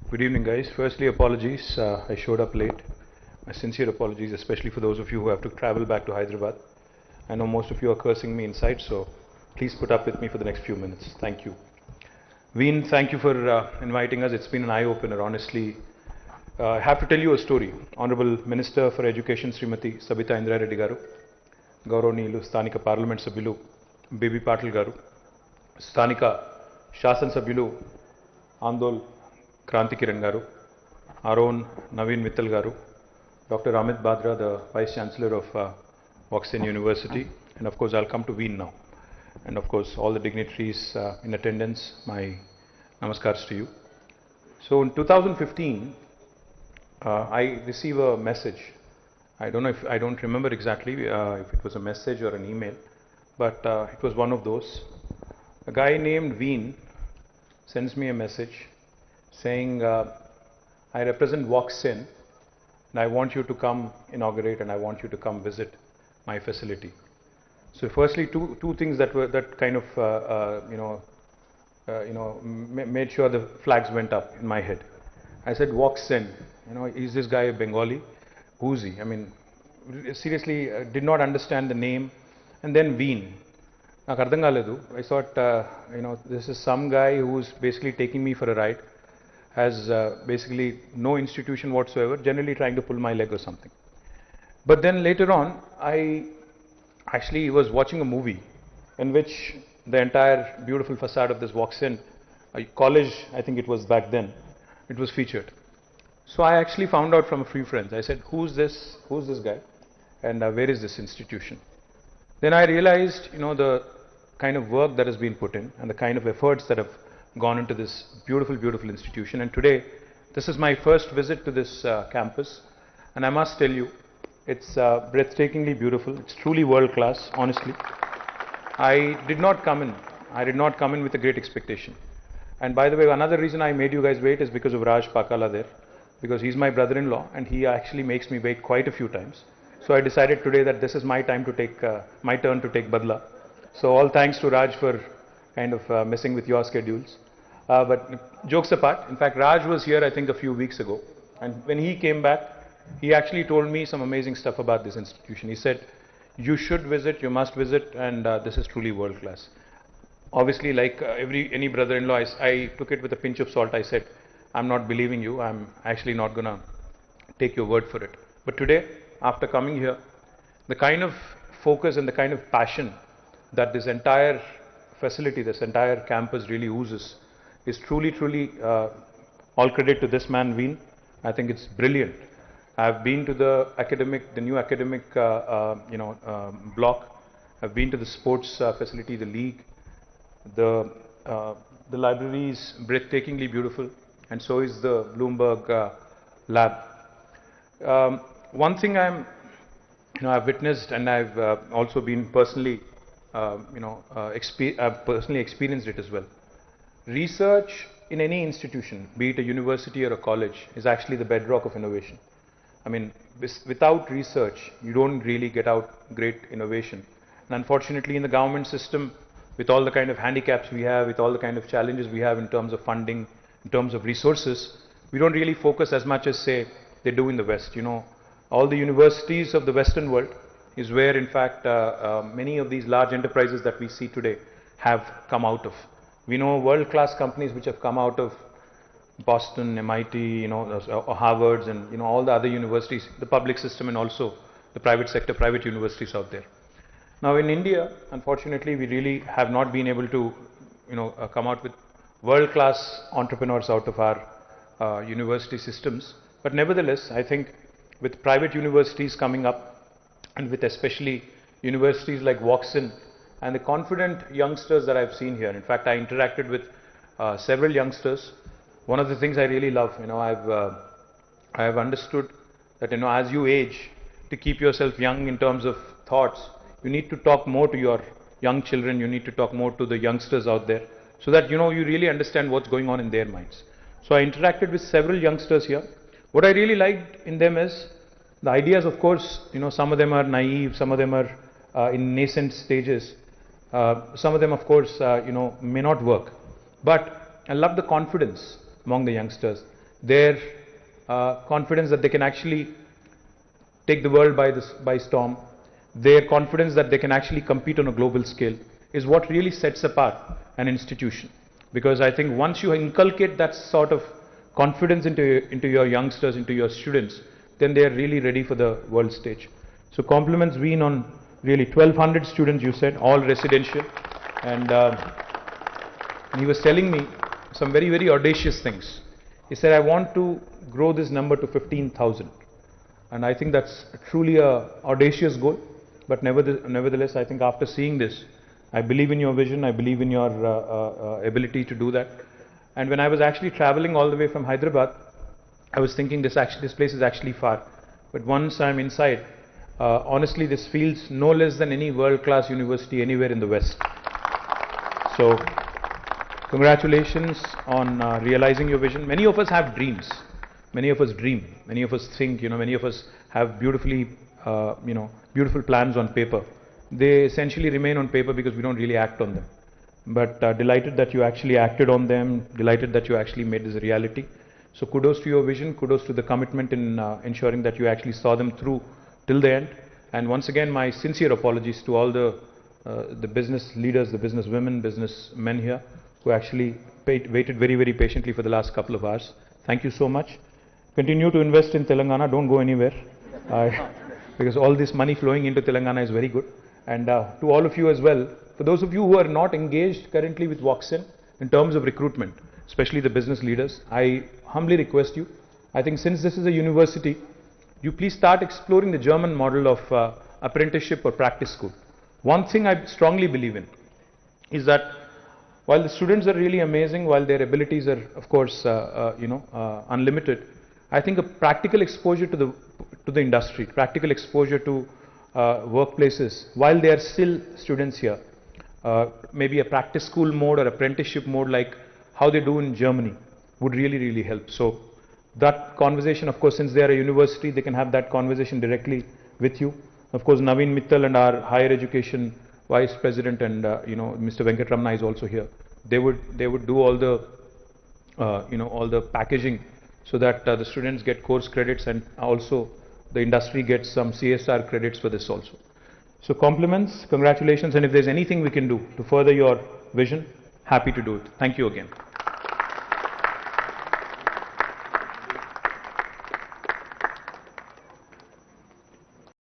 Good evening, guys. Firstly, apologies. I showed up late. My sincere apologies, especially for those of you who have to travel back to Hyderabad. I know most of you are cursing me inside, so please put up with me for the next few minutes. Thank you. Veen, thank you for inviting us. It's been an eye-opener, honestly. I have to tell you a story. Honorable Minister for Education, Srimati Sabita Indra Reddy Garu, గౌరవనీయులు స్థానిక parliament సభ్యులు baby Patil గారు, స్థానిక శాసనసభ్యులు ఆందోళ్ క్రాంతి కిరణ్ గారు, our own Naveen Mittal garu, Dr. Amit Badra, the Vice Chancellor of Woxsen University, and of course I'll come to Wien now. And of course all the dignitaries in attendance, my namaskars to you. So in 2015, I receive a message. I don't remember exactly if it was a message or an email, but it was one of those. A guy named Wien sends me a message saying, I represent Woxsen and I want you to come inaugurate and I want you to come visit my facility. So firstly, two things that kind of made sure the flags went up in my head. I said, Woxsen, is this guy a Bengali? Who's he? I mean, seriously, did not understand the name. And then Wien. I thought, this is some guy who's basically taking me for a ride, has basically no institution whatsoever, generally trying to pull my leg or something. But then later on, I actually was watching a movie in which the entire beautiful facade of this Woxsen college, I think it was back then, it was featured. So I actually found out from a few friends. I said, who's this guy? And where is this institution? Then I realized, the kind of work that has been put in and the kind of efforts that have gone into this beautiful, beautiful institution. And today, this is my first visit to this campus. And I must tell you, it's breathtakingly beautiful. It's truly world class, honestly. I did not come in with a great expectation. And by the way, another reason I made you guys wait is because of Raj Pakala there. Because he's my brother-in-law and he actually makes me wait quite a few times. So I decided today that this is my time to take, my turn to take badla. So all thanks to Raj for kind of messing with your schedules. But jokes apart, in fact Raj was here I think a few weeks ago, and when he came back, he actually told me some amazing stuff about this institution. He said, you should visit, you must visit, and this is truly world class. Obviously, like any brother-in-law, I took it with a pinch of salt. I said, I'm not believing you, I'm actually not gonna take your word for it. But today, after coming here, the kind of focus and the kind of passion that this entire facility, this entire campus really oozes is truly, truly all credit to this man, Wien. I think it's brilliant. I've been to the new academic block. I've been to the sports facility, the league. The library is breathtakingly beautiful, and so is the Bloomberg lab. One thing I've witnessed, and I've also been personally, I've personally experienced it as well. Research in any institution, be it a university or a college, is actually the bedrock of innovation. I mean, without research, you don't really get out great innovation. And unfortunately, in the government system, with all the kind of handicaps we have, with all the kind of challenges we have in terms of funding, in terms of resources, we don't really focus as much as, say, they do in the West. All the universities of the Western world is where, in fact, many of these large enterprises that we see today have come out of. We know world-class companies which have come out of Boston, MIT, Harvard's, and all the other universities, the public system, and also the private sector, private universities out there. Now in India, unfortunately, we really have not been able to, come out with world-class entrepreneurs out of our university systems. But nevertheless, I think with private universities coming up, and with especially universities like Woxsen, and the confident youngsters that I've seen here. In fact, I interacted with several youngsters. One of the things I really love, I have understood that, as you age, to keep yourself young in terms of thoughts, you need to talk more to your young children, you need to talk more to the youngsters out there, so that, you really understand what's going on in their minds. So I interacted with several youngsters here. What I really liked in them is the ideas, of course, some of them are naive, some of them are in nascent stages. Some of them, of course, may not work. But I love the confidence among the youngsters. their confidence that they can actually take the world by storm, their confidence that they can actually compete on a global scale is what really sets apart an institution. Because I think once you inculcate that sort of confidence into your youngsters, into your students, then they are really ready for the world stage. So compliments Ween on really 1,200 students, you said, all residential. And he was telling me some very, very audacious things. He said, I want to grow this number to 15,000. And I think that's truly a audacious goal. But nevertheless, I think after seeing this, I believe in your vision, I believe in your ability to do that. And when I was actually traveling all the way from Hyderabad, I was thinking this place is actually far. But once I'm inside, honestly, this feels no less than any world-class university anywhere in the West. So, congratulations on realizing your vision. Many of us have dreams. Many of us dream. Many of us think, many of us have beautifully, beautiful plans on paper. They essentially remain on paper because we don't really act on them. But delighted that you actually acted on them, delighted that you actually made this a reality. So kudos to your vision, kudos to the commitment in ensuring that you actually saw them through till the end. And once again, my sincere apologies to all the business leaders, the business women, business men here who actually waited very, very patiently for the last couple of hours. Thank you so much. Continue to invest in Telangana, don't go anywhere. Because all this money flowing into Telangana is very good. And to all of you as well, for those of you who are not engaged currently with Woxsen in terms of recruitment, especially the business leaders, I humbly request you, I think since this is a university, you please start exploring the German model of apprenticeship or practice school. One thing I strongly believe in is that while the students are really amazing, while their abilities are of course unlimited, I think a practical exposure to the industry, practical exposure to workplaces while they are still students here, maybe a practice school mode or apprenticeship mode like how they do in Germany would really, really help. So that conversation, of course, since they are a university, they can have that conversation directly with you. Of course, Naveen Mittal and our higher education vice president and Mr. Venkatramana is also here. They would do all the all the packaging so that the students get course credits and also the industry gets some CSR credits for this also. So compliments, congratulations, and if there's anything we can do to further your vision, happy to do it. Thank you again.